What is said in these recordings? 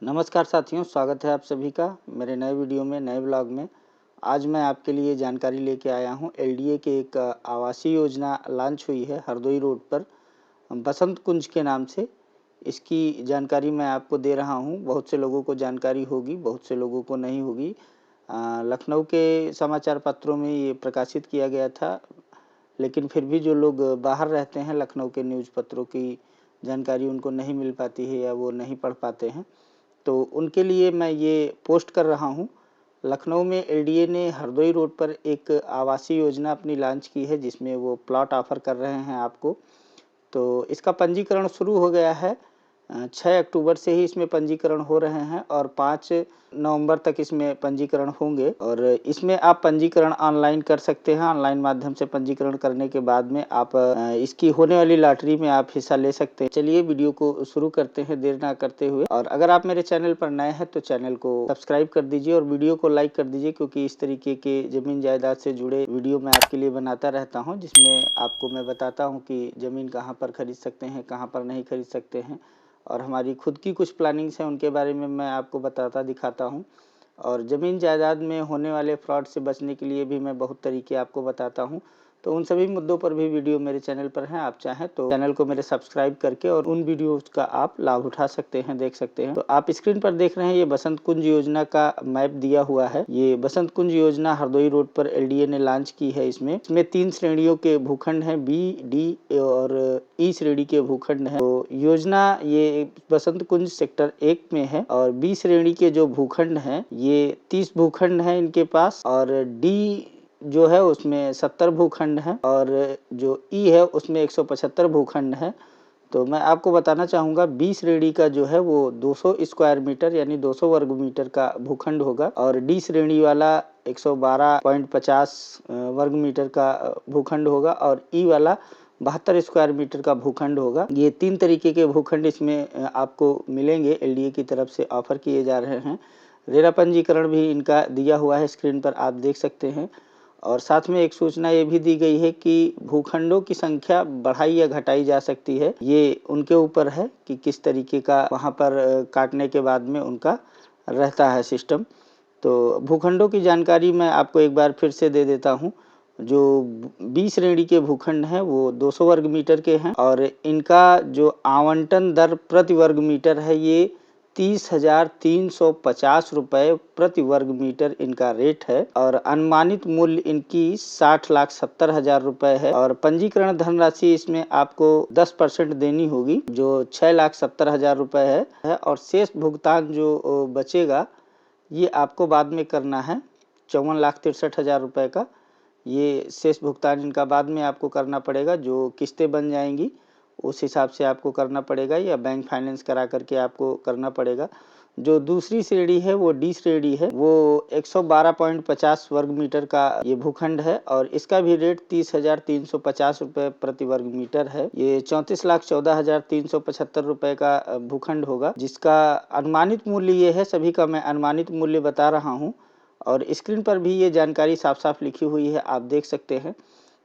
नमस्कार साथियों, स्वागत है आप सभी का मेरे नए वीडियो में, नए ब्लॉग में। आज मैं आपके लिए जानकारी लेके आया हूँ। एलडीए के एक आवासीय योजना लॉन्च हुई है हरदोई रोड पर, बसंत कुंज के नाम से। इसकी जानकारी मैं आपको दे रहा हूँ। बहुत से लोगों को जानकारी होगी, बहुत से लोगों को नहीं होगी। लखनऊ के समाचार पत्रों में ये प्रकाशित किया गया था, लेकिन फिर भी जो लोग बाहर रहते हैं, लखनऊ के न्यूज़ पत्रों की जानकारी उनको नहीं मिल पाती है या वो नहीं पढ़ पाते हैं, तो उनके लिए मैं ये पोस्ट कर रहा हूँ। लखनऊ में एलडीए ने हरदोई रोड पर एक आवासीय योजना अपनी लॉन्च की है, जिसमें वो प्लॉट ऑफ़र कर रहे हैं आपको। तो इसका पंजीकरण शुरू हो गया है। 6 अक्टूबर से ही इसमें पंजीकरण हो रहे हैं और 5 नवंबर तक इसमें पंजीकरण होंगे। और इसमें आप पंजीकरण ऑनलाइन कर सकते हैं। ऑनलाइन माध्यम से पंजीकरण करने के बाद में आप इसकी होने वाली लॉटरी में आप हिस्सा ले सकते हैं। चलिए वीडियो को शुरू करते हैं देर ना करते हुए। और अगर आप मेरे चैनल पर नए हैं तो चैनल को सब्सक्राइब कर दीजिए और वीडियो को लाइक कर दीजिए, क्योंकि इस तरीके के ज़मीन जायदाद से जुड़े वीडियो मैं आपके लिए बनाता रहता हूँ, जिसमें आपको मैं बताता हूँ कि ज़मीन कहाँ पर खरीद सकते हैं, कहाँ पर नहीं खरीद सकते हैं, और हमारी खुद की कुछ प्लानिंग्स हैं, उनके बारे में मैं आपको बताता दिखाता हूँ। और ज़मीन जायदाद में होने वाले फ्रॉड से बचने के लिए भी मैं बहुत तरीके आपको बताता हूँ। तो उन सभी मुद्दों पर भी वीडियो मेरे चैनल पर हैं। आप चाहें तो चैनल को मेरे सब्सक्राइब करके और उन वीडियोज़ का आप लाभ उठा सकते हैं, देख सकते हैं। तो आप स्क्रीन पर देख रहे हैं, ये बसंत कुंज योजना का मैप दिया हुआ है। ये बसंत कुंज योजना हरदोई रोड पर एलडीए ने लॉन्च की है। इसमें 3 श्रेणियों के भूखंड हैं, बी, डी और ई श्रेणी के भूखंड हैं। तो योजना ये बसंत कुंज सेक्टर 1 में है, और बी श्रेणी के जो भूखंड हैं ये 30 भूखंड हैं इनके पास, और डी जो है उसमें 70 भूखंड हैं, और जो ई है उसमें 175 भूखंड हैं। तो मैं आपको बताना चाहूँगा, बी श्रेणी का जो है वो 200 स्क्वायर मीटर यानी 200 वर्ग मीटर का भूखंड होगा, और डी श्रेणी वाला 112.50 वर्ग मीटर का भूखंड होगा, और ई वाला 72 स्क्वायर मीटर का भूखंड होगा। ये 3 तरीके के भूखंड इसमें आपको मिलेंगे, एलडीए की तरफ से ऑफर किए जा रहे हैं। रेरा पंजीकरण भी इनका दिया हुआ है, स्क्रीन पर आप देख सकते हैं। और साथ में एक सूचना ये भी दी गई है कि भूखंडों की संख्या बढ़ाई या घटाई जा सकती है। ये उनके ऊपर है कि किस तरीके का वहाँ पर काटने के बाद में उनका रहता है सिस्टम। तो भूखंडों की जानकारी मैं आपको एक बार फिर से दे देता हूँ। जो बी श्रेणी के भूखंड हैं वो 200 वर्ग मीटर के हैं, और इनका जो आवंटन दर प्रति वर्ग मीटर है ये 30,350 रुपये प्रति वर्ग मीटर इनका रेट है, और अनुमानित मूल्य इनकी 60,70,000 रुपये है। और पंजीकरण धनराशि इसमें आपको 10% देनी होगी, जो 6,70,000 रुपये है, और शेष भुगतान जो बचेगा ये आपको बाद में करना है, 54,63,000 रुपये का। ये शेष भुगतान इनका बाद में आपको करना पड़ेगा। जो किस्तें बन जाएंगी उस हिसाब से आपको करना पड़ेगा, या बैंक फाइनेंस करा करके आपको करना पड़ेगा। जो दूसरी श्रेणी है वो डी श्रेणी है, वो 112.50 वर्ग मीटर का ये भूखंड है, और इसका भी रेट 30,350 रुपये प्रति वर्ग मीटर है। ये 34,14,375 रुपये का भूखंड होगा, जिसका अनुमानित मूल्य ये है। सभी का मैं अनुमानित मूल्य बता रहा हूँ, और स्क्रीन पर भी ये जानकारी साफ-साफ लिखी हुई है, आप देख सकते हैं।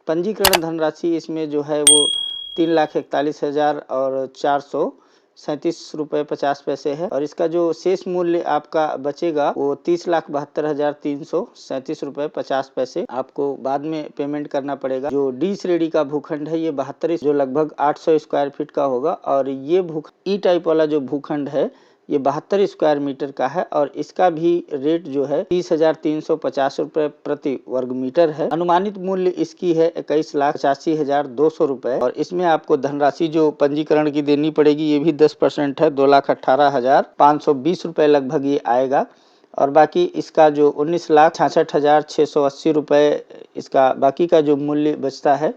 पंजीकरण धनराशि इसमें जो है वो 3,41,000 और 437 रुपये 50 पैसे है, और इसका जो शेष मूल्य आपका बचेगा वो 30,72,337 रुपये 50 पैसे आपको बाद में पेमेंट करना पड़ेगा। जो डी श्रेणी का भूखंड है ये 72, जो लगभग 800 स्क्वायर फीट का होगा, और ये ई टाइप वाला जो भूखंड है ये 72 स्क्वायर मीटर का है, और इसका भी रेट जो है 30,350 रुपये प्रति वर्ग मीटर है। अनुमानित मूल्य इसकी है 21,85,200 रुपये, और इसमें आपको धनराशि जो पंजीकरण की देनी पड़ेगी ये भी 10% है, 2,18,520 रुपये लगभग ये आएगा। और बाकी इसका जो 19,66,680 रुपये इसका बाकी का जो मूल्य बचता है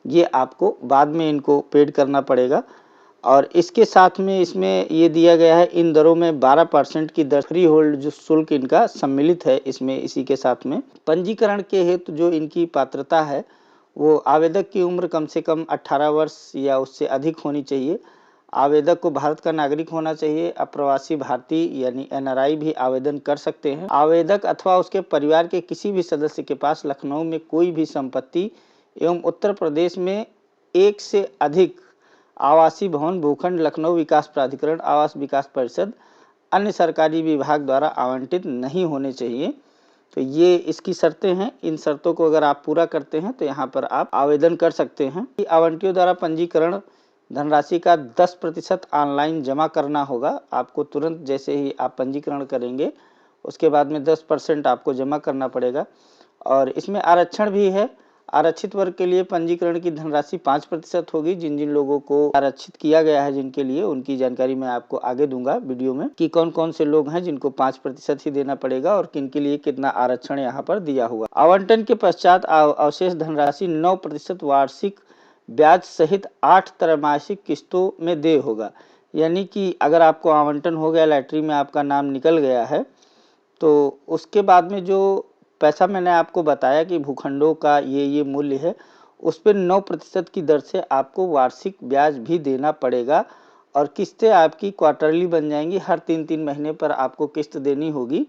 ये आपको बाद में इनको पेड करना पड़ेगा। और इसके साथ में इसमें ये दिया गया है, इन दरों में 12% की दर फ्री होल्ड जो शुल्क इनका सम्मिलित है इसमें। इसी के साथ में पंजीकरण के हेतु जो इनकी पात्रता है वो आवेदक की उम्र कम से कम 18 वर्ष या उससे अधिक होनी चाहिए। आवेदक को भारत का नागरिक होना चाहिए। अप्रवासी भारतीय यानी एनआरआई भी आवेदन कर सकते हैं। आवेदक अथवा उसके परिवार के किसी भी सदस्य के पास लखनऊ में कोई भी संपत्ति एवं उत्तर प्रदेश में एक से अधिक आवासीय भवन भूखंड लखनऊ विकास प्राधिकरण आवास विकास परिषद अन्य सरकारी विभाग द्वारा आवंटित नहीं होने चाहिए। तो ये इसकी शर्तें हैं। इन शर्तों को अगर आप पूरा करते हैं तो यहाँ पर आप आवेदन कर सकते हैं। आवंटियों द्वारा पंजीकरण धनराशि का 10% ऑनलाइन जमा करना होगा। आपको तुरंत जैसे ही आप पंजीकरण करेंगे उसके बाद में 10% आपको जमा करना पड़ेगा। और इसमें आरक्षण भी है। आरक्षित वर्ग के लिए पंजीकरण की धनराशि 5% होगी। जिन जिन लोगों को आरक्षित किया गया है, जिनके लिए, उनकी जानकारी मैं आपको आगे दूंगा वीडियो में कि कौन कौन से लोग हैं जिनको 5% ही देना पड़ेगा और किन के लिए कितना आरक्षण यहाँ पर दिया हुआ। आवंटन के पश्चात अवशेष धनराशि 9% वार्षिक ब्याज सहित 8 त्रैमासिक किस्तों में देय होगा। यानी कि अगर आपको आवंटन हो गया, लॉटरी में आपका नाम निकल गया है, तो उसके बाद में जो पैसा मैंने आपको बताया कि भूखंडों का ये मूल्य है, उस पर 9% की दर से आपको वार्षिक ब्याज भी देना पड़ेगा। और किस्तें आपकी क्वार्टरली बन जाएंगी। हर 3-3 महीने पर आपको किस्त देनी होगी।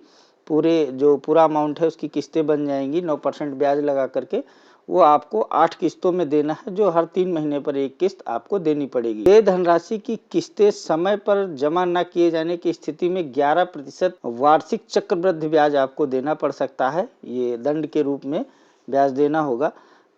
पूरा अमाउंट है उसकी किस्तें बन जाएंगी। 9% ब्याज लगा करके वो आपको 8 किस्तों में देना है, जो हर 3 महीने पर एक किस्त आपको देनी पड़ेगी। ये धनराशि की किस्तें समय पर जमा न किए जाने की स्थिति में 11% वार्षिक चक्रवृद्धि ब्याज आपको देना पड़ सकता है। ये दंड के रूप में ब्याज देना होगा।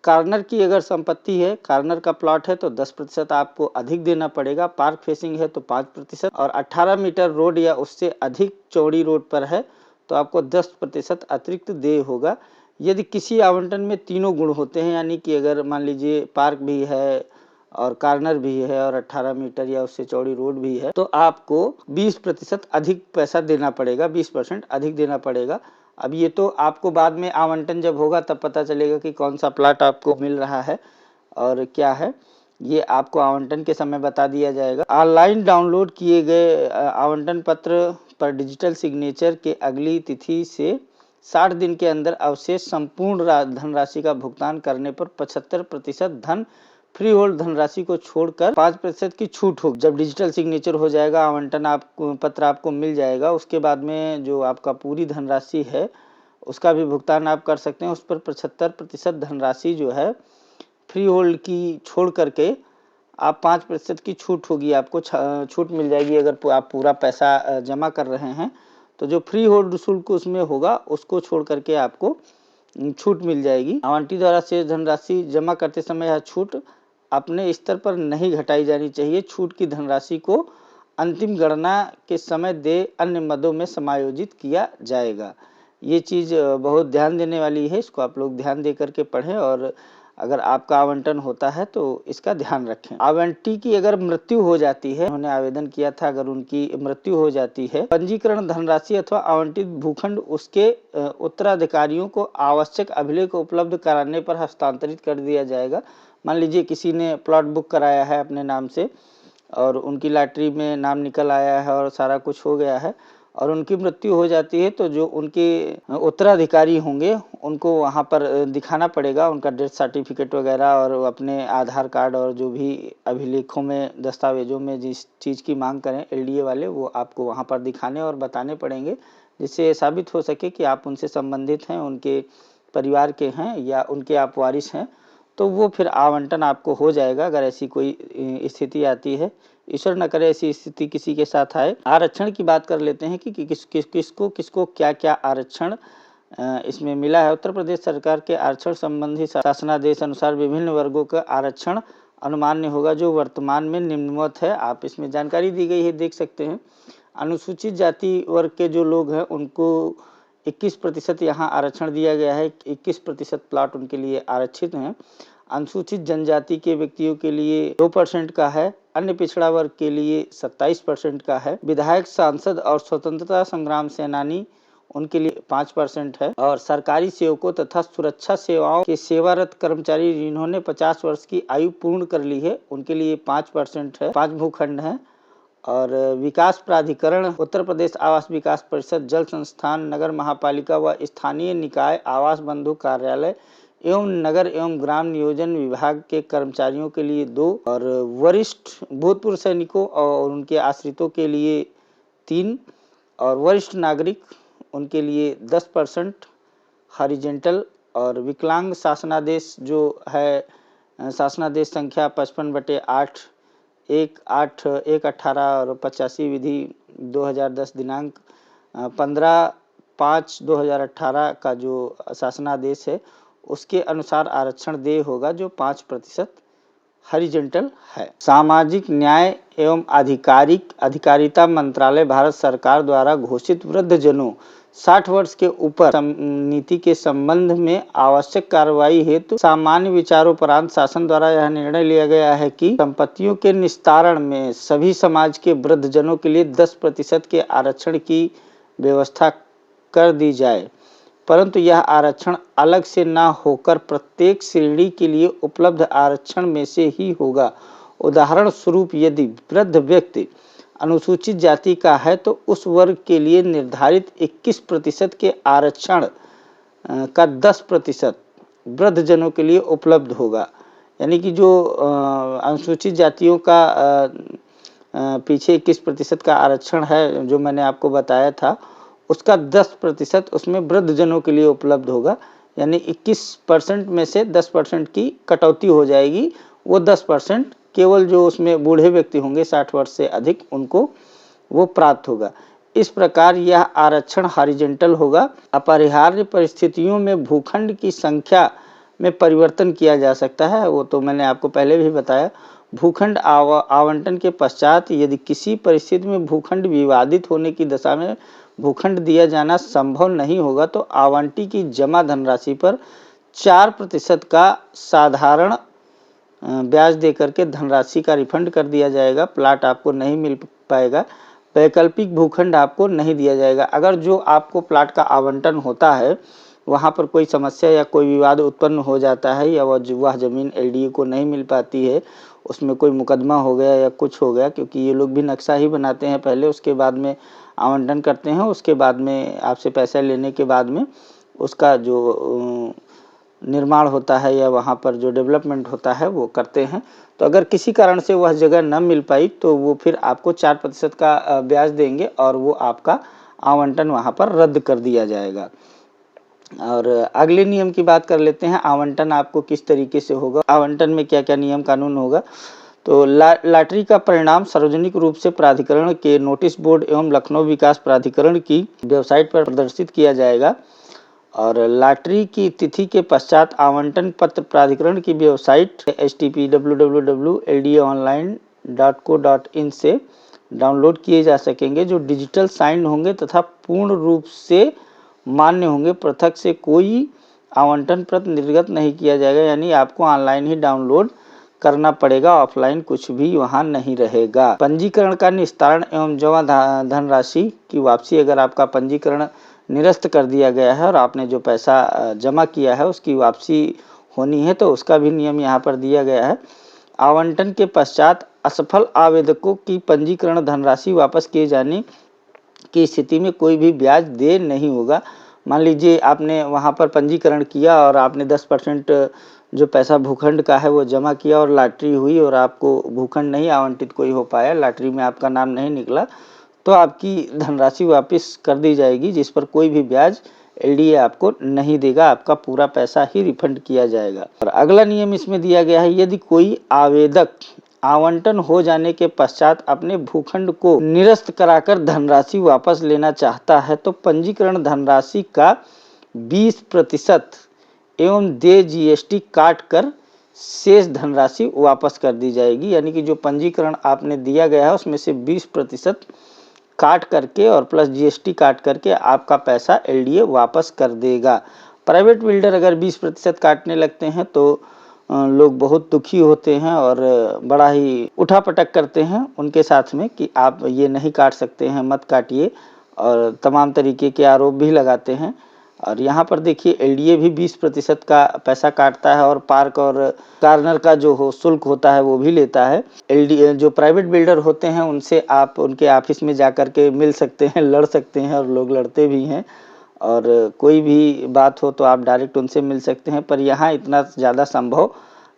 कार्नर की अगर संपत्ति है, कार्नर का प्लॉट है, तो 10% आपको अधिक देना पड़ेगा। पार्क फेसिंग है तो 5%, और 18 मीटर रोड या उससे अधिक चौड़ी रोड पर है तो आपको 10% अतिरिक्त देय होगा। यदि किसी आवंटन में तीनों गुण होते हैं, यानी कि अगर मान लीजिए पार्क भी है और कार्नर भी है और 18 मीटर या उससे चौड़ी रोड भी है, तो आपको 20% अधिक पैसा देना पड़ेगा, 20% अधिक देना पड़ेगा। अब ये तो आपको बाद में आवंटन जब होगा तब पता चलेगा कि कौन सा प्लाट आपको मिल रहा है और क्या है, ये आपको आवंटन के समय बता दिया जाएगा। ऑनलाइन डाउनलोड किए गए आवंटन पत्र पर डिजिटल सिग्नेचर के अगली तिथि से 60 दिन के अंदर अवशेष संपूर्ण धनराशि का भुगतान करने पर 75% धन फ्री होल्ड धनराशि को छोड़कर 5% की छूट होगी। जब डिजिटल सिग्नेचर हो जाएगा, आवंटन पत्र आपको मिल जाएगा, उसके बाद में जो आपका पूरी धनराशि है उसका भी भुगतान आप कर सकते हैं। उस पर 75% धनराशि जो है फ्री होल्ड की छोड़ करके आप 5% की छूट होगी, आपको छूट मिल जाएगी। अगर आप पूरा पैसा जमा कर रहे हैं तो जो फ्री होल्ड शुल्क उसमें होगा उसको छोड़ करके आपको छूट मिल जाएगी। आवंटी द्वारा शेष धनराशि जमा करते समय यह छूट अपने स्तर पर नहीं घटाई जानी चाहिए। छूट की धनराशि को अंतिम गणना के समय देय अन्य मदों में समायोजित किया जाएगा। ये चीज़ बहुत ध्यान देने वाली है, इसको आप लोग ध्यान दे करके पढ़ें और अगर आपका आवंटन होता है तो इसका ध्यान रखें। आवंटी की अगर मृत्यु हो जाती है, उन्होंने आवेदन किया था, अगर उनकी मृत्यु हो जाती है, पंजीकरण धनराशि अथवा आवंटित भूखंड उसके उत्तराधिकारियों को आवश्यक अभिलेख उपलब्ध कराने पर हस्तांतरित कर दिया जाएगा। मान लीजिए किसी ने प्लॉट बुक कराया है अपने नाम से और उनकी लॉटरी में नाम निकल आया है और सारा कुछ हो गया है और उनकी मृत्यु हो जाती है, तो जो उनके उत्तराधिकारी होंगे उनको वहाँ पर दिखाना पड़ेगा उनका डेथ सर्टिफिकेट वगैरह और अपने आधार कार्ड और जो भी अभिलेखों में, दस्तावेजों में जिस चीज़ की मांग करें एलडीए वाले, वो आपको वहाँ पर दिखाने और बताने पड़ेंगे, जिससे साबित हो सके कि आप उनसे संबंधित हैं, उनके परिवार के हैं या उनके आप वारिस हैं। तो वो फिर आवंटन आपको हो जाएगा अगर ऐसी कोई स्थिति आती है। ईश्वर न करे ऐसी स्थिति किसी के साथ आए। आरक्षण की बात कर लेते हैं कि किसको क्या-क्या आरक्षण इसमें मिला है। उत्तर प्रदेश सरकार के आरक्षण संबंधी शासनादेश अनुसार विभिन्न वर्गों का आरक्षण अनुमान्य होगा, जो वर्तमान में निम्नवत है। आप इसमें जानकारी दी गई है, देख सकते हैं। अनुसूचित जाति वर्ग के जो लोग हैं उनको 21% यहाँ आरक्षण दिया गया है। 21% प्लाट उनके लिए आरक्षित हैं। अनुसूचित जनजाति के व्यक्तियों के लिए 2% का है। अन्य पिछड़ा वर्ग के लिए 27% का है। विधायक, सांसद और स्वतंत्रता संग्राम सेनानी उनके लिए 5% है। और सरकारी सेवकों तथा सुरक्षा सेवाओं के सेवारत कर्मचारी जिन्होंने 50 वर्ष की आयु पूर्ण कर ली है, उनके लिए 5% है। 5 भूखंड हैं। और विकास प्राधिकरण, उत्तर प्रदेश आवास विकास परिषद, जल संस्थान, नगर महापालिका व स्थानीय निकाय आवास बंधु कार्यालय एवं नगर एवं ग्राम नियोजन विभाग के कर्मचारियों के लिए 2 और वरिष्ठ भूतपूर्व सैनिकों और उनके आश्रितों के लिए 3 और वरिष्ठ नागरिक उनके लिए 10% हॉरिजेंटल। और विकलांग शासनादेश जो है, शासनादेश संख्या 55/8 1/18 और 85 विधि 2010 दिनांक 15/5/2018 का जो शासनादेश है उसके अनुसार आरक्षण देय होगा, जो 5% हॉरिजॉन्टल है। सामाजिक न्याय एवं अधिकारिता मंत्रालय भारत सरकार द्वारा घोषित वृद्धजनों 60 वर्ष के ऊपर नीति के संबंध में आवश्यक कार्रवाई हेतु सामान्य विचारोपरांत शासन द्वारा यह निर्णय लिया गया है कि संपत्तियों के निस्तारण में सभी समाज के वृद्धजनों के लिए 10% के आरक्षण की व्यवस्था कर दी जाए, परंतु यह आरक्षण अलग से न होकर प्रत्येक श्रेणी के लिए उपलब्ध आरक्षण में से ही होगा। उदाहरण स्वरूप यदि वृद्ध व्यक्ति अनुसूचित जाति का है तो उस वर्ग के लिए निर्धारित 21% के आरक्षण का 10% वृद्धजनों के लिए उपलब्ध होगा। यानी कि जो अनुसूचित जातियों का पीछे 21% का आरक्षण है जो मैंने आपको बताया था, उसका 10% उसमें वृद्धजनों के लिए उपलब्ध होगा। यानी 21% में से 10% की कटौती हो जाएगी, वो 10% केवल जो उसमें बूढ़े व्यक्ति होंगे 60 वर्ष से अधिक, उनको वो प्राप्त होगा। इस प्रकार यह आरक्षण हॉरिजॉन्टल होगा। अपरिहार्य परिस्थितियों में भूखंड की संख्या में परिवर्तन किया जा सकता है, वो तो मैंने आपको पहले भी बताया। भूखंड आवंटन के पश्चात यदि किसी परिस्थिति में भूखंड विवादित होने की दशा में भूखंड दिया जाना संभव नहीं होगा तो आवंटी की जमा धनराशि पर 4% का साधारण ब्याज देकर के धनराशि का रिफंड कर दिया जाएगा। प्लाट आपको नहीं मिल पाएगा। वैकल्पिक भूखंड आपको नहीं दिया जाएगा। अगर जो आपको प्लाट का आवंटन होता है वहाँ पर कोई समस्या या कोई विवाद उत्पन्न हो जाता है या वह ज़मीन एलडीए को नहीं मिल पाती है, उसमें कोई मुकदमा हो गया या कुछ हो गया, क्योंकि ये लोग भी नक्शा ही बनाते हैं पहले, उसके बाद में आवंटन करते हैं, उसके बाद में आपसे पैसा लेने के बाद में उसका जो निर्माण होता है या वहाँ पर जो डेवलपमेंट होता है वो करते हैं। तो अगर किसी कारण से वह जगह न मिल पाई तो वो फिर आपको 4% का ब्याज देंगे और वो आपका आवंटन वहाँ पर रद्द कर दिया जाएगा। और अगले नियम की बात कर लेते हैं। आवंटन आपको किस तरीके से होगा, आवंटन में क्या क्या नियम कानून होगा। तो लॉटरी का परिणाम सार्वजनिक रूप से प्राधिकरण के नोटिस बोर्ड एवं लखनऊ विकास प्राधिकरण की वेबसाइट पर प्रदर्शित किया जाएगा और लॉटरी की तिथि के पश्चात आवंटन पत्र प्राधिकरण की वेबसाइट http://www.ldaonline.co.in से डाउनलोड किए जा सकेंगे, जो डिजिटल साइन होंगे तथा पूर्ण रूप से मान्य होंगे। पृथक से कोई आवंटन पत्र निर्गत नहीं किया जाएगा, यानी आपको ऑनलाइन ही डाउनलोड करना पड़ेगा, ऑफलाइन कुछ भी वहाँ नहीं रहेगा। पंजीकरण का निस्तारण एवं जमा धनराशि की वापसी। अगर आपका पंजीकरण निरस्त कर दिया गया है और आपने जो पैसा जमा किया है उसकी वापसी होनी है तो उसका भी नियम यहाँ पर दिया गया है। आवंटन के पश्चात असफल आवेदकों की पंजीकरण धनराशि वापस किए जाने की स्थिति में कोई भी ब्याज देय नहीं होगा। मान लीजिए आपने वहाँ पर पंजीकरण किया और आपने 10% जो पैसा भूखंड का है वो जमा किया और लॉटरी हुई और आपको भूखंड नहीं आवंटित कोई हो पाया, लॉटरी में आपका नाम नहीं निकला, तो आपकी धनराशि वापस कर दी जाएगी, जिस पर कोई भी ब्याज एलडीए आपको नहीं देगा, आपका पूरा पैसा ही रिफंड किया जाएगा। और अगला नियम इसमें दिया गया है, यदि कोई आवेदक आवंटन हो जाने के पश्चात अपने भूखंड को निरस्त कराकर धनराशि वापस लेना चाहता है तो पंजीकरण धनराशि का 20% एवं देय जीएसटी काट कर शेष धनराशि वापस कर दी जाएगी। यानी कि जो पंजीकरण आपने दिया गया है उसमें से 20% काट करके और प्लस जीएसटी काट करके आपका पैसा एलडीए वापस कर देगा। प्राइवेट बिल्डर अगर 20% काटने लगते हैं तो लोग बहुत दुखी होते हैं और बड़ा ही उठापटक करते हैं उनके साथ में कि आप ये नहीं काट सकते हैं, मत काटिए, और तमाम तरीके के आरोप भी लगाते हैं। और यहाँ पर देखिए एलडीए भी 20% का पैसा काटता है और पार्क और कार्नर का जो हो शुल्क होता है वो भी लेता है। एलडीए जो प्राइवेट बिल्डर होते हैं उनसे आप उनके ऑफिस में जा कर के मिल सकते हैं, लड़ सकते हैं, और लोग लड़ते भी हैं, और कोई भी बात हो तो आप डायरेक्ट उनसे मिल सकते हैं। पर यहाँ इतना ज़्यादा संभव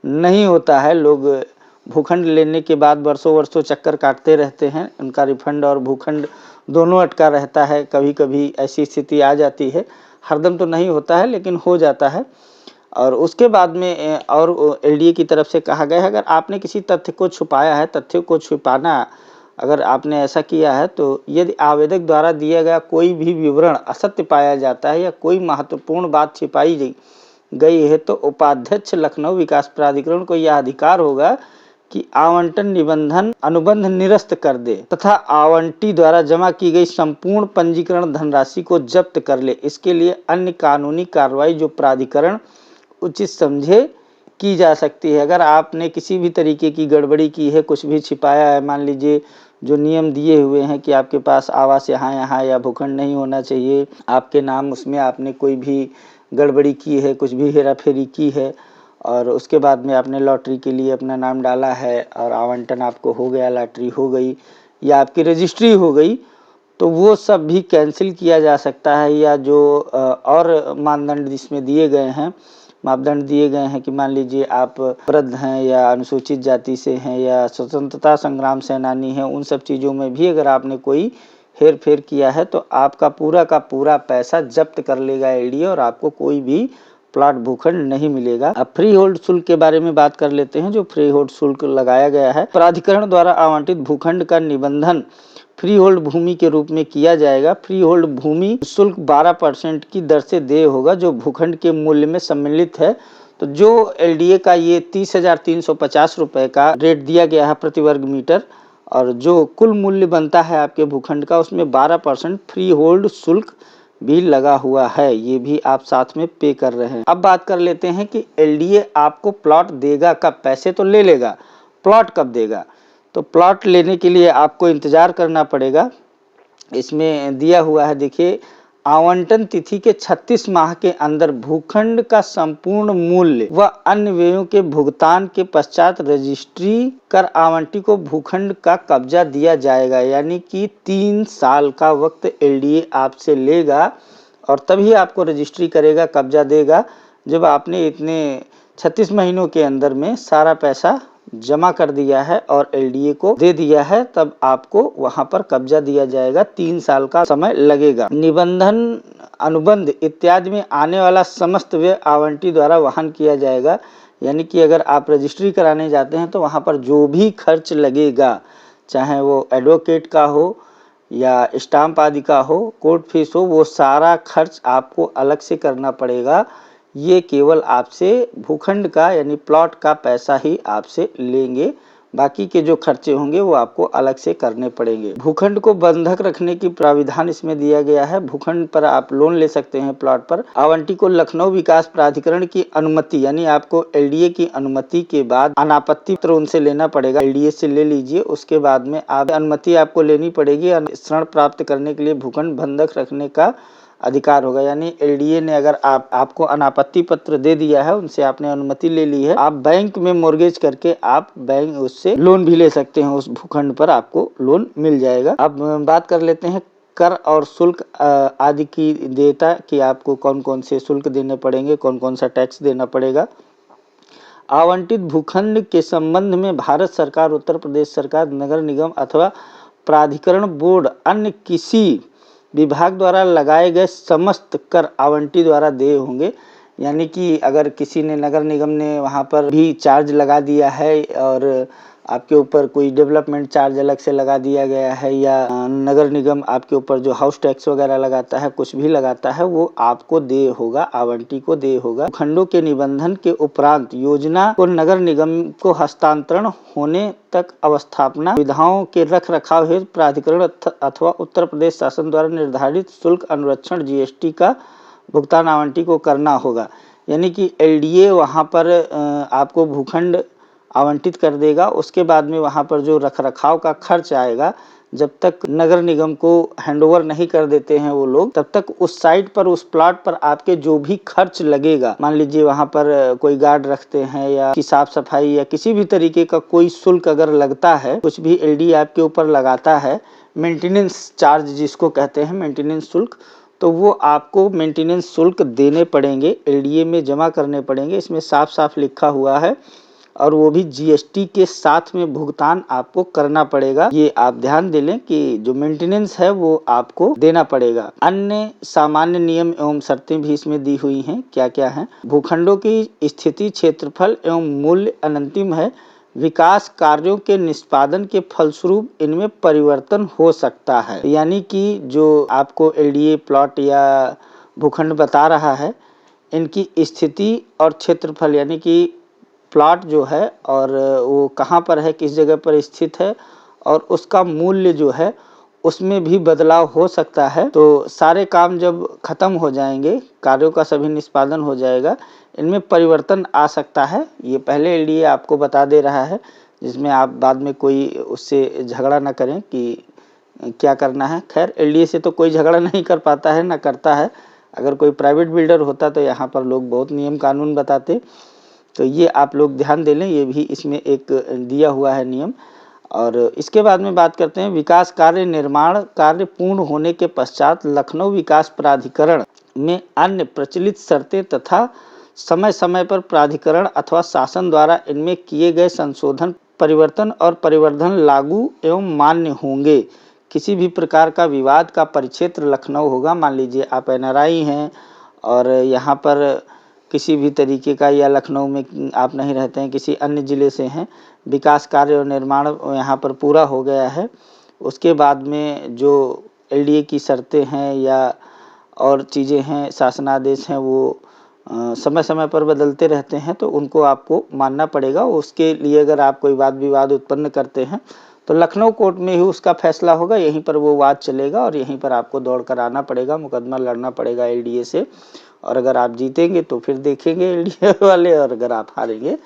नहीं होता है। लोग भूखंड लेने के बाद वर्षों वर्षों चक्कर काटते रहते हैं, उनका रिफंड और भूखंड दोनों अटका रहता है। कभी कभी ऐसी स्थिति आ जाती है, हरदम तो नहीं होता है लेकिन हो जाता है। और उसके बाद में और एलडीए की तरफ से कहा गया है, अगर आपने किसी तथ्य को छुपाया है, तथ्य को छुपाना अगर आपने ऐसा किया है, तो यदि आवेदक द्वारा दिया गया कोई भी विवरण असत्य पाया जाता है या कोई महत्वपूर्ण बात छिपाई गई है, तो उपाध्यक्ष लखनऊ विकास प्राधिकरण को यह अधिकार होगा कि आवंटन निबंधन अनुबंध निरस्त कर दे तथा आवंटी द्वारा जमा की गई संपूर्ण पंजीकरण धनराशि को जब्त कर ले। इसके लिए अन्य कानूनी कार्रवाई जो प्राधिकरण उचित समझे की जा सकती है। अगर आपने किसी भी तरीके की गड़बड़ी की है, कुछ भी छिपाया है, मान लीजिए जो नियम दिए हुए हैं कि आपके पास आवास यहाँ या भूखंड नहीं होना चाहिए आपके नाम, उसमें आपने कोई भी गड़बड़ी की है, कुछ भी हेराफेरी की है और उसके बाद में आपने लॉटरी के लिए अपना नाम डाला है और आवंटन आपको हो गया, लॉटरी हो गई या आपकी रजिस्ट्री हो गई, तो वो सब भी कैंसिल किया जा सकता है। या जो और मानदंड जिसमें दिए गए हैं, मापदंड दिए गए हैं कि मान लीजिए आप वृद्ध हैं या अनुसूचित जाति से हैं या स्वतंत्रता संग्राम सेनानी हैं, उन सब चीज़ों में भी अगर आपने कोई हेर फेर किया है तो आपका पूरा का पूरा पैसा जब्त कर लेगा एलडीए और आपको कोई भी प्लॉट भूखंड नहीं मिलेगा। अब फ्री होल्ड शुल्क के बारे में बात कर लेते हैं। जो फ्री होल्ड शुल्क लगाया गया है, प्राधिकरण द्वारा आवंटित भूखंड का निबंधन फ्री होल्ड भूमि के रूप में किया जाएगा। फ्री होल्ड भूमि शुल्क 12% की दर से देय होगा जो भूखंड के मूल्य में सम्मिलित है। तो जो एलडीए का ये 30,350 रुपए का रेट दिया गया है प्रति वर्ग मीटर और जो कुल मूल्य बनता है आपके भूखंड का, उसमें 12% फ्री होल्ड शुल्क भी लगा हुआ है, ये भी आप साथ में पे कर रहे हैं। अब बात कर लेते हैं कि एलडीए आपको प्लॉट देगा कब, पैसे तो ले लेगा, प्लॉट कब देगा। तो प्लॉट लेने के लिए आपको इंतजार करना पड़ेगा। इसमें दिया हुआ है, देखिए, आवंटन तिथि के 36 माह के अंदर भूखंड का संपूर्ण मूल्य व अन्य व्ययों के भुगतान के पश्चात रजिस्ट्री कर आवंटी को भूखंड का कब्जा दिया जाएगा। यानी कि 3 साल का वक्त एलडीए आपसे लेगा और तभी आपको रजिस्ट्री करेगा, कब्जा देगा, जब आपने इतने 36 महीनों के अंदर में सारा पैसा जमा कर दिया है और एलडीए को दे दिया है, तब आपको वहां पर कब्जा दिया जाएगा। 3 साल का समय लगेगा। निबंधन अनुबंध इत्यादि में आने वाला समस्त व्यय आवंटी द्वारा वहन किया जाएगा। यानी कि अगर आप रजिस्ट्री कराने जाते हैं तो वहां पर जो भी खर्च लगेगा, चाहे वो एडवोकेट का हो या स्टाम्प आदि का हो, कोर्ट फीस हो, वो सारा खर्च आपको अलग से करना पड़ेगा। ये केवल आपसे भूखंड का यानी प्लॉट का पैसा ही आपसे लेंगे, बाकी के जो खर्चे होंगे वो आपको अलग से करने पड़ेंगे। भूखंड को बंधक रखने की प्राविधान इसमें दिया गया है। भूखंड पर आप लोन ले सकते हैं प्लॉट पर। आवंटी को लखनऊ विकास प्राधिकरण की अनुमति यानी आपको एलडीए की अनुमति के बाद अनापत्ति पत्र उनसे लेना पड़ेगा। एलडीए से ले लीजिए, उसके बाद में आप अनुमति आपको लेनी पड़ेगी। ऋण प्राप्त करने के लिए भूखंड बंधक रखने का अधिकार होगा। यानी एलडीए ने अगर आपको अनापत्ति पत्र दे दिया है, उनसे आपने अनुमति ले ली है, आप बैंक में मोर्गेज करके आप बैंक उससे लोन भी ले सकते हैं, उस भूखंड पर आपको लोन मिल जाएगा। अब बात कर लेते हैं कर और शुल्क आदि की देयता कि आपको कौन कौन से शुल्क देने पड़ेंगे, कौन कौन सा टैक्स देना पड़ेगा। आवंटित भूखंड के संबंध में भारत सरकार, उत्तर प्रदेश सरकार, नगर निगम अथवा प्राधिकरण बोर्ड अन्य किसी विभाग द्वारा लगाए गए समस्त कर आवंटी द्वारा देय होंगे। यानी कि अगर किसी ने, नगर निगम ने वहाँ पर भी चार्ज लगा दिया है और आपके ऊपर कोई डेवलपमेंट चार्ज अलग से लगा दिया गया है, या नगर निगम आपके ऊपर जो हाउस टैक्स वगैरह लगाता है, कुछ भी लगाता है, वो आपको देय होगा, आवंटी को देय होगा। खंडों के निबंधन के उपरांत योजना को नगर निगम को हस्तांतरण होने तक अवस्थापना विधाओं के रख रखाव हेतु प्राधिकरण अथवा उत्तर प्रदेश शासन द्वारा निर्धारित शुल्क अनुरक्षण जीएसटी का भुगतान आवंटी को करना होगा। यानी कि एलडीए वहाँ पर आपको भूखंड आवंटित कर देगा। उसके बाद में वहाँ पर जो रखरखाव का खर्च आएगा, जब तक नगर निगम को हैंडओवर नहीं कर देते हैं वो लोग, तब तक उस साइट पर, उस प्लॉट पर आपके जो भी खर्च लगेगा, मान लीजिए वहाँ पर कोई गार्ड रखते हैं या की साफ सफाई या किसी भी तरीके का कोई शुल्क अगर लगता है, कुछ भी एलडीए आपके ऊपर लगाता है, मेंटेनेंस चार्ज जिसको कहते हैं, मेंटेनेंस शुल्क, तो वो आपको मेंटेनेंस शुल्क देने पड़ेंगे, एलडीए में जमा करने पड़ेंगे। इसमें साफ साफ लिखा हुआ है और वो भी जीएसटी के साथ में भुगतान आपको करना पड़ेगा। ये आप ध्यान दे लें कि जो मेंटेनेंस है वो आपको देना पड़ेगा। अन्य सामान्य नियम एवं शर्तें भी इसमें दी हुई हैं। क्या क्या है? भूखंडों की स्थिति, क्षेत्रफल एवं मूल्य अनंतिम है। विकास कार्यों के निष्पादन के फलस्वरूप इनमें परिवर्तन हो सकता है। यानी कि जो आपको एलडीए प्लॉट या भूखंड बता रहा है, इनकी स्थिति और क्षेत्रफल यानी कि प्लॉट जो है और वो कहाँ पर है, किस जगह पर स्थित है और उसका मूल्य जो है उसमें भी बदलाव हो सकता है। तो सारे काम जब खत्म हो जाएंगे, कार्यों का सभी निष्पादन हो जाएगा, इनमें परिवर्तन आ सकता है। ये पहले एलडीए आपको बता दे रहा है, जिसमें आप बाद में कोई उससे झगड़ा ना करें कि क्या करना है। खैर, एलडीए से तो कोई झगड़ा नहीं कर पाता है, ना करता है। अगर कोई प्राइवेट बिल्डर होता तो यहाँ पर लोग बहुत नियम कानून बताते। तो ये आप लोग ध्यान दे लें, ये भी इसमें एक दिया हुआ है नियम। और इसके बाद में बात करते हैं विकास कार्य। निर्माण कार्य पूर्ण होने के पश्चात लखनऊ विकास प्राधिकरण में अन्य प्रचलित शर्तें तथा समय समय पर प्राधिकरण अथवा शासन द्वारा इनमें किए गए संशोधन, परिवर्तन और परिवर्धन लागू एवं मान्य होंगे। किसी भी प्रकार का विवाद का परिक्षेत्र लखनऊ होगा। मान लीजिए आप एनआरआई हैं और यहाँ पर किसी भी तरीके का, या लखनऊ में आप नहीं रहते हैं, किसी अन्य ज़िले से हैं, विकास कार्य और निर्माण यहाँ पर पूरा हो गया है, उसके बाद में जो एलडीए की शर्तें हैं या और चीज़ें हैं, शासनादेश हैं, वो समय समय पर बदलते रहते हैं, तो उनको आपको मानना पड़ेगा। उसके लिए अगर आप कोई वाद विवाद उत्पन्न करते हैं तो लखनऊ कोर्ट में ही उसका फैसला होगा, यहीं पर वो वाद चलेगा और यहीं पर आपको दौड़ कर आना पड़ेगा, मुकदमा लड़ना पड़ेगा एलडीए से। और अगर आप जीतेंगे तो फिर देखेंगे एलडीए वाले, और अगर आप हारेंगे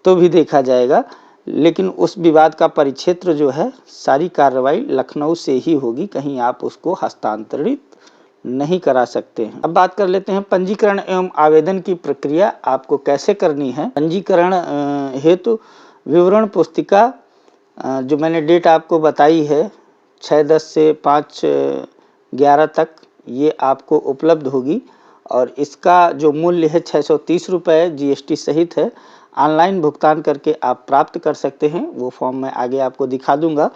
तो भी देखा जाएगा। लेकिन उस विवाद का परिक्षेत्र जो है, सारी कार्रवाई लखनऊ से ही होगी, कहीं आप उसको हस्तांतरित नहीं करा सकते हैं। अब बात कर लेते हैं पंजीकरण एवं आवेदन की प्रक्रिया आपको कैसे करनी है। पंजीकरण हेतु विवरण पुस्तिका जो मैंने डेट आपको बताई है 6/10 से 5/11 तक, ये आपको उपलब्ध होगी और इसका जो मूल्य है 630 रुपये जीएसटी सहित है। ऑनलाइन भुगतान करके आप प्राप्त कर सकते हैं। वो फॉर्म मैं आगे आपको दिखा दूंगा।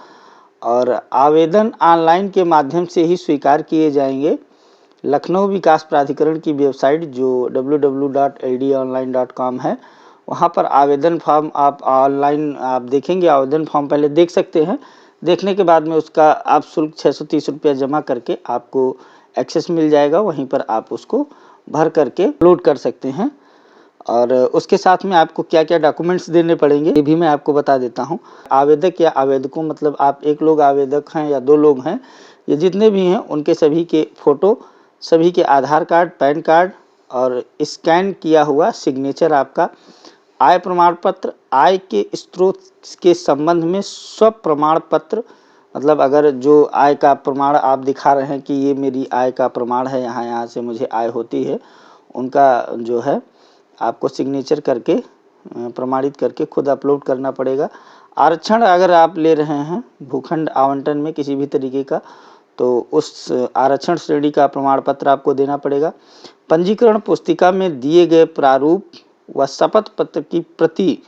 और आवेदन ऑनलाइन के माध्यम से ही स्वीकार किए जाएंगे। लखनऊ विकास प्राधिकरण की वेबसाइट जो www.ldonline.com है, वहाँ पर आवेदन फॉर्म आप ऑनलाइन आप देखेंगे। आवेदन फॉर्म पहले देख सकते हैं, देखने के बाद में उसका आप शुल्क 630 रुपया जमा करके आपको एक्सेस मिल जाएगा। वहीं पर आप उसको भर करके अपलोड कर सकते हैं। और उसके साथ में आपको क्या क्या डॉक्यूमेंट्स देने पड़ेंगे ये भी मैं आपको बता देता हूँ। आवेदक या आवेदकों, मतलब आप एक लोग आवेदक हैं या 2 लोग हैं, ये जितने भी हैं उनके सभी के फ़ोटो, सभी के आधार कार्ड, पैन कार्ड और स्कैन किया हुआ सिग्नेचर आपका, आय प्रमाण पत्र, आय के स्रोत के संबंध में स्व प्रमाण पत्र, मतलब अगर जो आय का प्रमाण आप दिखा रहे हैं कि ये मेरी आय का प्रमाण है, यहाँ से मुझे आय होती है, उनका जो है आपको सिग्नेचर करके प्रमाणित करके खुद अपलोड करना पड़ेगा। आरक्षण अगर आप ले रहे हैं भूखंड आवंटन में किसी भी तरीके का, तो उस आरक्षण श्रेणी का प्रमाण पत्र आपको देना पड़ेगा। पंजीकरण पुस्तिका में दिए गए प्रारूप व शपथ पत्र की प्रति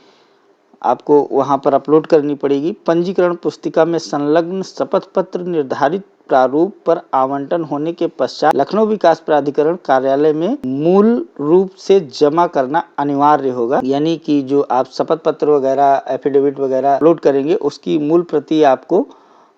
आपको वहां पर अपलोड करनी पड़ेगी। पंजीकरण पुस्तिका में संलग्न शपथ पत्र निर्धारित प्रारूप पर आवंटन होने के पश्चात लखनऊ विकास प्राधिकरण कार्यालय में मूल रूप से जमा करना अनिवार्य होगा। यानी कि जो आप शपथ पत्र वगैरह, एफिडेविट वगैरह अपलोड करेंगे, उसकी मूल प्रति आपको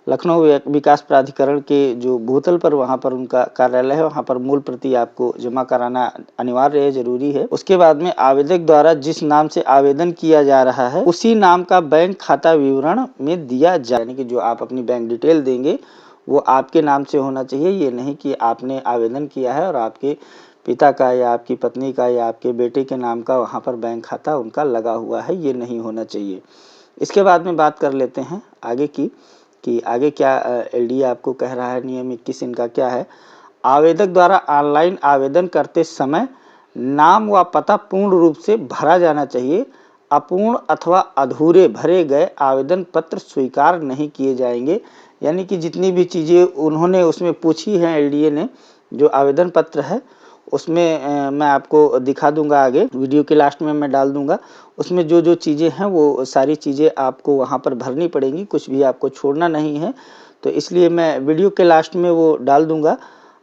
लखनऊ विकास प्राधिकरण के जो भूतल पर वहाँ पर उनका कार्यालय है, वहाँ पर मूल प्रति आपको जमा कराना अनिवार्य है, जरूरी है। उसके बाद में आवेदक द्वारा जिस नाम से आवेदन किया जा रहा है उसी नाम का बैंक खाता विवरण में दिया जाए। यानी कि जो आप अपनी बैंक डिटेल देंगे वो आपके नाम से होना चाहिए। ये नहीं कि आपने आवेदन किया है और आपके पिता का या आपकी पत्नी का या आपके बेटे के नाम का वहाँ पर बैंक खाता उनका लगा हुआ है, ये नहीं होना चाहिए। इसके बाद में बात कर लेते हैं आगे की कि आगे क्या एलडीए आपको कह रहा है। नियम 21 इनका क्या है। आवेदक द्वारा ऑनलाइन आवेदन करते समय नाम व पता पूर्ण रूप से भरा जाना चाहिए। अपूर्ण अथवा अधूरे भरे गए आवेदन पत्र स्वीकार नहीं किए जाएंगे। यानी कि जितनी भी चीज़ें उन्होंने उसमें पूछी हैं एलडीए ने, जो आवेदन पत्र है उसमें मैं आपको दिखा दूंगा, आगे वीडियो के लास्ट में मैं डाल दूंगा। उसमें जो जो चीज़ें हैं वो सारी चीज़ें आपको वहाँ पर भरनी पड़ेंगी, कुछ भी आपको छोड़ना नहीं है। तो इसलिए मैं वीडियो के लास्ट में वो डाल दूंगा,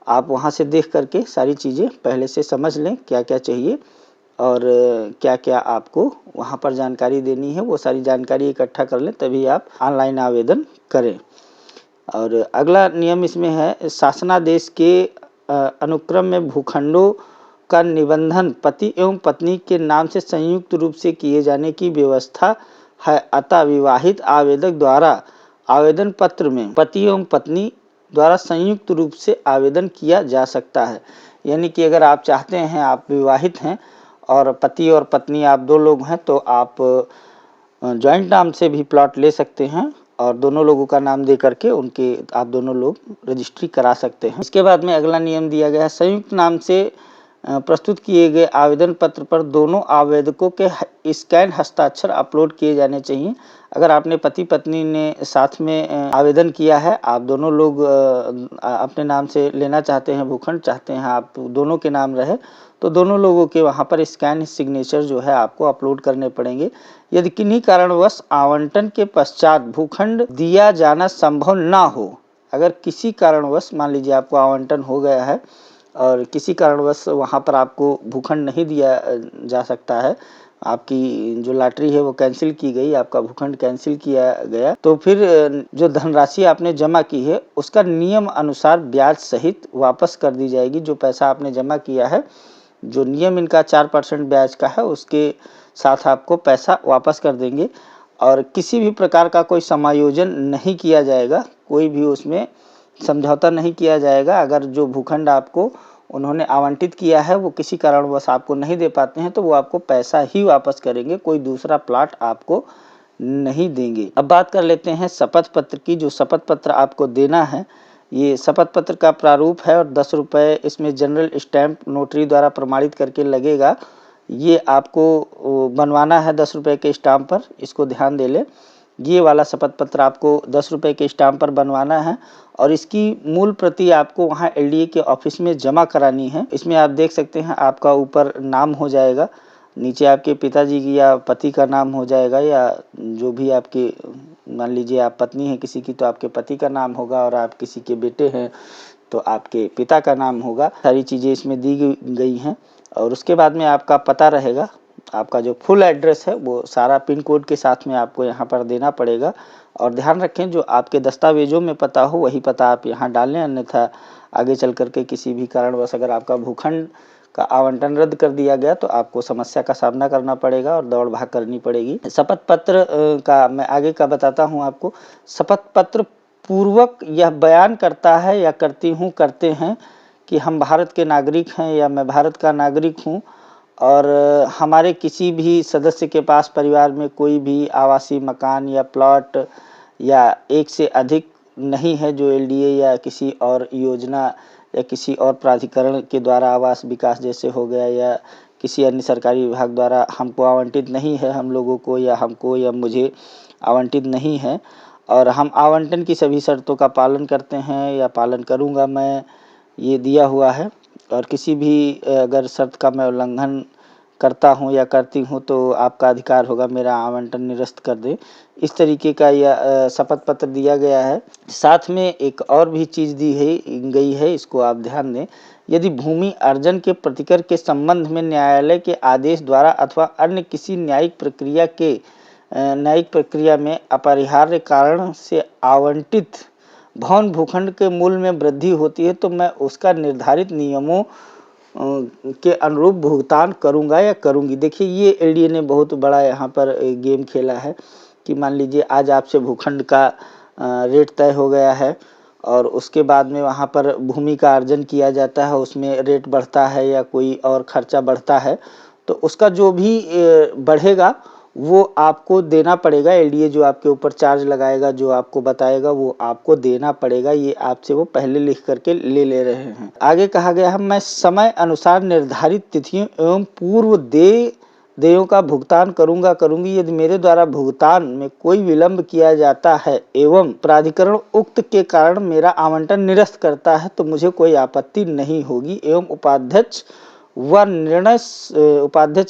आप वहाँ से देख करके सारी चीज़ें पहले से समझ लें क्या क्या चाहिए और क्या क्या आपको वहाँ पर जानकारी देनी है, वो सारी जानकारी इकट्ठा कर लें, तभी आप ऑनलाइन आवेदन करें। और अगला नियम इसमें है, शासनादेश के अनुक्रम में भूखंडों का निबंधन पति एवं पत्नी के नाम से संयुक्त रूप से किए जाने की व्यवस्था है। अतः विवाहित आवेदक द्वारा आवेदन पत्र में पति एवं पत्नी द्वारा संयुक्त रूप से आवेदन किया जा सकता है। यानी कि अगर आप चाहते हैं, आप विवाहित हैं और पति और पत्नी आप दो लोग हैं, तो आप जॉइंट नाम से भी प्लॉट ले सकते हैं और दोनों लोगों का नाम दे करके उनके आप दोनों लोग रजिस्ट्री करा सकते हैं। इसके बाद में अगला नियम दिया गया है, संयुक्त नाम से प्रस्तुत किए गए आवेदन पत्र पर दोनों आवेदकों के स्कैन हस्ताक्षर अपलोड किए जाने चाहिए। अगर आपने पति पत्नी ने साथ में आवेदन किया है, आप दोनों लोग अपने नाम से लेना चाहते हैं, भूखंड चाहते हैं आप दोनों के नाम रहे, तो दोनों लोगों के वहाँ पर स्कैन सिग्नेचर जो है आपको अपलोड करने पड़ेंगे। यदि किन्हीं कारणवश आवंटन के पश्चात भूखंड दिया जाना संभव ना हो, अगर किसी कारणवश मान लीजिए आपको आवंटन हो गया है और किसी कारणवश वहाँ पर आपको भूखंड नहीं दिया जा सकता है, आपकी जो लॉटरी है वो कैंसिल की गई, आपका भूखंड कैंसिल किया गया, तो फिर जो धनराशि आपने जमा की है उसका नियम अनुसार ब्याज सहित वापस कर दी जाएगी। जो पैसा आपने जमा किया है, जो नियम इनका 4% ब्याज का है, उसके साथ आपको पैसा वापस कर देंगे। और किसी भी प्रकार का कोई समायोजन नहीं किया जाएगा, कोई भी उसमें समझौता नहीं किया जाएगा। अगर जो भूखंड आपको उन्होंने आवंटित किया है वो किसी कारणवश आपको नहीं दे पाते हैं, तो वो आपको पैसा ही वापस करेंगे, कोई दूसरा प्लाट आपको नहीं देंगे। अब बात कर लेते हैं शपथ पत्र की। जो शपथ पत्र आपको देना है, ये शपथ पत्र का प्रारूप है और 10 रुपये इसमें जनरल स्टैंप नोटरी द्वारा प्रमाणित करके लगेगा। ये आपको बनवाना है 10 रुपये के स्टाम्प पर, इसको ध्यान दे ले। ये वाला शपथ पत्र आपको 10 रुपये के स्टाम्प पर बनवाना है और इसकी मूल प्रति आपको वहाँ एलडीए के ऑफिस में जमा करानी है। इसमें आप देख सकते हैं आपका ऊपर नाम हो जाएगा, नीचे आपके पिताजी की या पति का नाम हो जाएगा, या जो भी आपके, मान लीजिए आप पत्नी है किसी की तो आपके पति का नाम होगा, और आप किसी के बेटे हैं तो आपके पिता का नाम होगा। सारी चीज़ें इसमें दी गई हैं। और उसके बाद में आपका पता रहेगा, आपका जो फुल एड्रेस है वो सारा पिन कोड के साथ में आपको यहाँ पर देना पड़ेगा। और ध्यान रखें, जो आपके दस्तावेजों में पता हो वही पता आप यहाँ डालें, अन्यथा आगे चल करके किसी भी कारणवश अगर आपका भूखंड का आवंटन रद्द कर दिया गया तो आपको समस्या का सामना करना पड़ेगा और दौड़ भाग करनी पड़ेगी। शपथ पत्र का मैं आगे का बताता हूँ आपको। शपथ पत्र पूर्वक यह बयान करता है या करते हैं कि हम भारत के नागरिक हैं या मैं भारत का नागरिक हूँ, और हमारे किसी भी सदस्य के पास परिवार में कोई भी आवासीय मकान या प्लॉट या एक से अधिक नहीं है, जो एलडीए या किसी और योजना या किसी और प्राधिकरण के द्वारा आवास विकास जैसे हो गया या किसी अन्य सरकारी विभाग द्वारा हमको आवंटित नहीं है, हम लोगों को या हमको या मुझे आवंटित नहीं है, और हम आवंटन की सभी शर्तों का पालन करते हैं या पालन करूंगा मैं, ये दिया हुआ है। और किसी भी अगर शर्त का मैं उल्लंघन करता हूँ या करती हूँ तो आपका अधिकार होगा मेरा आवंटन निरस्त कर दे। इस तरीके का यह शपथ पत्र दिया गया है। साथ में एक और भी चीज़ गई है, इसको आप ध्यान दें। यदि भूमि अर्जन के प्रतिकर के संबंध में न्यायालय के आदेश द्वारा अथवा अन्य किसी न्यायिक प्रक्रिया में अपरिहार्य कारण से आवंटित भवन भूखंड के मूल्य में वृद्धि होती है, तो मैं उसका निर्धारित नियमों के अनुरूप भुगतान करूंगा या करूंगी। देखिए, ये एलडीए ने बहुत बड़ा यहाँ पर गेम खेला है कि मान लीजिए आज आपसे भूखंड का रेट तय हो गया है और उसके बाद में वहाँ पर भूमि का अर्जन किया जाता है, उसमें रेट बढ़ता है या कोई और खर्चा बढ़ता है, तो उसका जो भी बढ़ेगा वो आपको देना पड़ेगा। एलडीए जो आपके ऊपर चार्ज लगाएगा, जो आपको बताएगा, वो आपको देना पड़ेगा। ये आपसे वो पहले लिख करके ले रहे हैं। आगे कहा गया है, मैं समय अनुसार निर्धारित तिथियों एवं पूर्व देय देयों का भुगतान करूंगा करूंगी। यदि मेरे द्वारा भुगतान में कोई विलंब किया जाता है एवं प्राधिकरण उक्त के कारण मेरा आवंटन निरस्त करता है तो मुझे कोई आपत्ति नहीं होगी एवं उपाध्यक्ष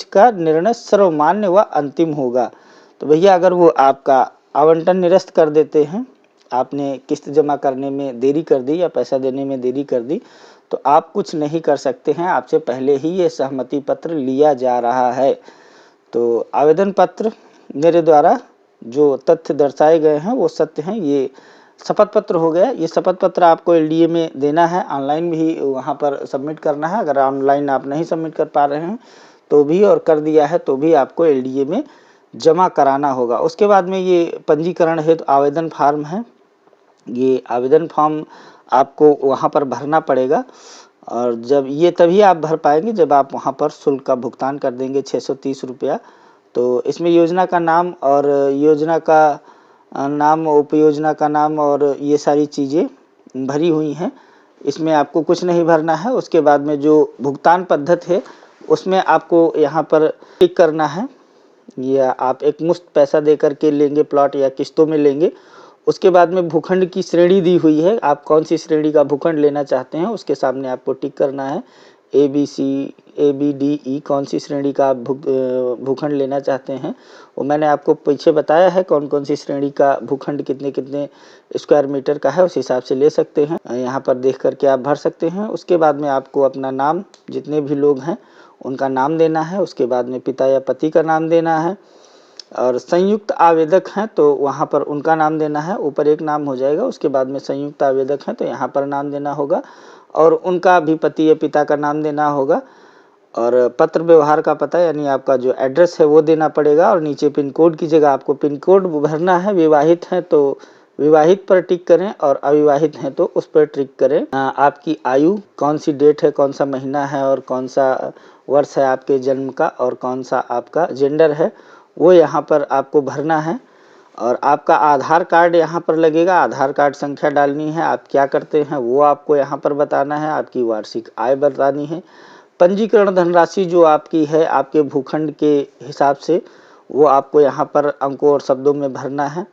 का निर्णय सर्वमान्य व अंतिम होगा। तो भैया अगर वो आपका आवंटन निरस्त कर देते हैं, आपने किस्त जमा करने में देरी कर दी या पैसा देने में देरी कर दी, तो आप कुछ नहीं कर सकते हैं, आपसे पहले ही ये सहमति पत्र लिया जा रहा है। तो आवेदन पत्र मेरे द्वारा जो तथ्य दर्शाए गए हैं वो सत्य हैं। ये शपथ पत्र हो गया। ये शपथ पत्र आपको एलडीए में देना है, ऑनलाइन भी वहाँ पर सबमिट करना है। अगर ऑनलाइन आप नहीं सबमिट कर पा रहे हैं तो भी, और कर दिया है तो भी आपको एलडीए में जमा कराना होगा। उसके बाद में ये पंजीकरण हेतु आवेदन फॉर्म है। ये आवेदन फॉर्म आपको वहाँ पर भरना पड़ेगा, और जब ये तभी आप भर पाएंगे जब आप वहाँ पर शुल्क का भुगतान कर देंगे 630 रुपया। तो इसमें योजना का नाम और योजना का नाम, उपयोजना का नाम और ये सारी चीज़ें भरी हुई हैं। इसमें आपको कुछ नहीं भरना है। उसके बाद में जो भुगतान पद्धति है उसमें आपको यहाँ पर टिक करना है, या आप एक मुश्त पैसा दे करके लेंगे प्लॉट या किस्तों में लेंगे। उसके बाद में भूखंड की श्रेणी दी हुई है, आप कौन सी श्रेणी का भूखंड लेना चाहते हैं उसके सामने आपको टिक करना है। ABD कौन सी श्रेणी का आप भूखंड लेना चाहते हैं वो मैंने आपको पीछे बताया है, कौन कौन सी श्रेणी का भूखंड कितने कितने स्क्वायर मीटर का है, उस हिसाब से ले सकते हैं। यहाँ पर देख करके आप भर सकते हैं। उसके बाद में आपको अपना नाम, जितने भी लोग हैं उनका नाम देना है। उसके बाद में पिता या पति का नाम देना है, और संयुक्त आवेदक हैं तो वहाँ पर उनका नाम देना है। ऊपर एक नाम हो जाएगा, उसके बाद में संयुक्त आवेदक हैं तो यहाँ पर नाम देना होगा, और उनका भी पति या पिता का नाम देना होगा। और पत्र व्यवहार का पता यानी आपका जो एड्रेस है वो देना पड़ेगा, और नीचे पिन कोड की जगह आपको पिन कोड भरना है। विवाहित हैं तो विवाहित पर टिक करें, और अविवाहित हैं तो उस पर टिक करें। आपकी आयु, कौन सी डेट है, कौन सा महीना है और कौन सा वर्ष है आपके जन्म का, और कौन सा आपका जेंडर है वो यहाँ पर आपको भरना है। और आपका आधार कार्ड यहाँ पर लगेगा, आधार कार्ड संख्या डालनी है, आप क्या करते हैं वो आपको यहाँ पर बताना है, आपकी वार्षिक आय बतानी है, पंजीकरण धनराशि जो आपकी है आपके भूखंड के हिसाब से वो आपको यहाँ पर अंकों और शब्दों में भरना है,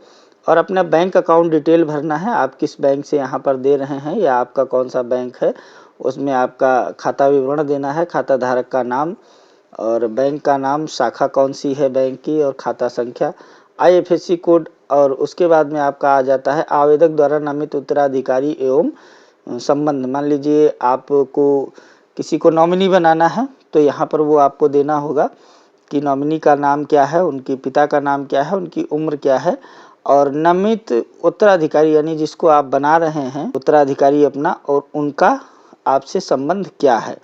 और अपना बैंक अकाउंट डिटेल भरना है। आप किस बैंक से यहाँ पर दे रहे हैं या आपका कौन सा बैंक है, उसमें आपका खाता विवरण देना है, खाता धारक का नाम और बैंक का नाम, शाखा कौन सी है बैंक की, और खाता संख्या, IFSC कोड। और उसके बाद में आपका आ जाता है आवेदक द्वारा नामित उत्तराधिकारी एवं संबंध। मान लीजिए आपको किसी को नॉमिनी बनाना है तो यहाँ पर वो आपको देना होगा कि नॉमिनी का नाम क्या है, उनके पिता का नाम क्या है, उनकी उम्र क्या है, और नामित उत्तराधिकारी यानी जिसको आप बना रहे हैं उत्तराधिकारी अपना, और उनका आपसे संबंध क्या है।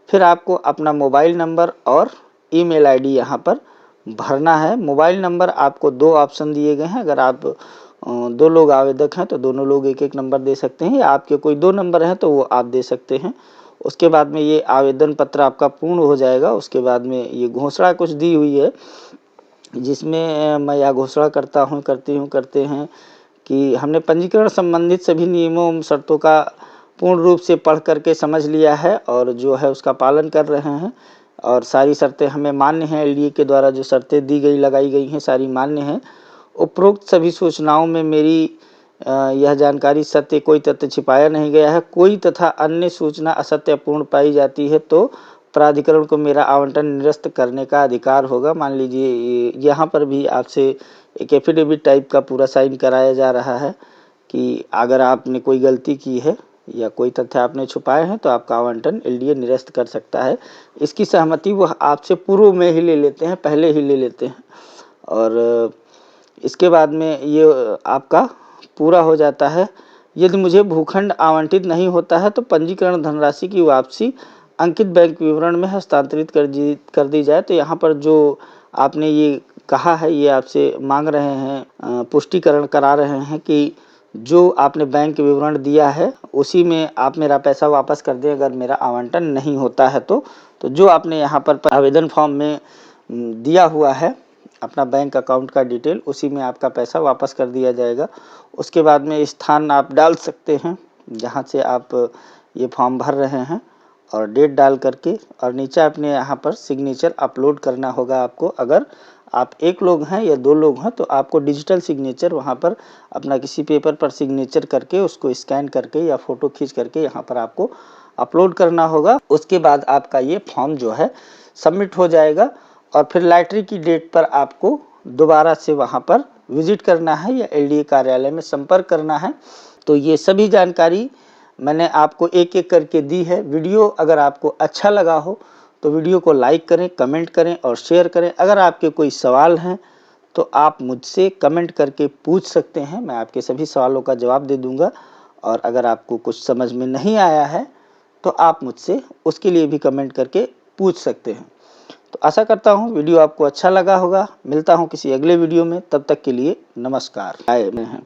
फिर आपको अपना मोबाइल नंबर और ईमेल आईडी यहाँ पर भरना है। मोबाइल नंबर आपको 2 ऑप्शन दिए गए हैं। अगर आप 2 लोग आवेदक हैं तो दोनों लोग एक एक नंबर दे सकते हैं, या आपके कोई 2 नंबर हैं तो वो आप दे सकते हैं। उसके बाद में ये आवेदन पत्र आपका पूर्ण हो जाएगा। उसके बाद में ये घोषणा कुछ दी हुई है, जिसमें मैं यह घोषणा करते हैं कि हमने पंजीकरण संबंधित सभी नियमों एवं शर्तों का पूर्ण रूप से पढ़ करके समझ लिया है और जो है उसका पालन कर रहे हैं, और सारी शर्तें हमें मान्य हैं। एलडीए के द्वारा जो शर्तें दी गई लगाई गई हैं सारी मान्य हैं। उपरोक्त सभी सूचनाओं में मेरी यह जानकारी सत्य, कोई तथ्य छिपाया नहीं गया है। कोई तथा अन्य सूचना असत्य पूर्ण पाई जाती है तो प्राधिकरण को मेरा आवंटन निरस्त करने का अधिकार होगा। मान लीजिए यहाँ पर भी आपसे एक एफिडेविट टाइप का पूरा साइन कराया जा रहा है कि अगर आपने कोई गलती की है या कोई तथ्य आपने छुपाए हैं तो आपका आवंटन एलडीए निरस्त कर सकता है। इसकी सहमति वह आपसे पूर्व में ही ले लेते हैं, पहले ही ले लेते हैं, और इसके बाद में ये आपका पूरा हो जाता है। यदि मुझे भूखंड आवंटित नहीं होता है तो पंजीकरण धनराशि की वापसी अंकित बैंक विवरण में हस्तांतरित कर दी जाए। तो यहाँ पर जो आपने ये कहा है, ये आपसे मांग रहे हैं, पुष्टिकरण करा रहे हैं कि जो आपने बैंक विवरण दिया है उसी में आप मेरा पैसा वापस कर दें अगर मेरा आवंटन नहीं होता है तो जो आपने यहाँ पर आवेदन फॉर्म में दिया हुआ है अपना बैंक अकाउंट का डिटेल, उसी में आपका पैसा वापस कर दिया जाएगा। उसके बाद में स्थान आप डाल सकते हैं जहाँ से आप ये फॉर्म भर रहे हैं, और डेट डाल करके, और नीचे अपने यहाँ पर सिग्नेचर अपलोड करना होगा आपको। अगर आप 1 लोग हैं या 2 लोग हैं तो आपको डिजिटल सिग्नेचर वहाँ पर अपना किसी पेपर पर सिग्नेचर करके उसको स्कैन करके या फ़ोटो खींच करके यहाँ पर आपको अपलोड करना होगा। उसके बाद आपका ये फॉर्म जो है सबमिट हो जाएगा और फिर लॉटरी की डेट पर आपको दोबारा से वहाँ पर विजिट करना है या एलडीए कार्यालय में संपर्क करना है। तो ये सभी जानकारी मैंने आपको एक-एक करके दी है। वीडियो अगर आपको अच्छा लगा हो तो वीडियो को लाइक करें, कमेंट करें और शेयर करें। अगर आपके कोई सवाल हैं तो आप मुझसे कमेंट करके पूछ सकते हैं, मैं आपके सभी सवालों का जवाब दे दूँगा। और अगर आपको कुछ समझ में नहीं आया है तो आप मुझसे उसके लिए भी कमेंट करके पूछ सकते हैं। तो आशा करता हूँ वीडियो आपको अच्छा लगा होगा। मिलता हूँ किसी अगले वीडियो में, तब तक के लिए नमस्कार। बाय।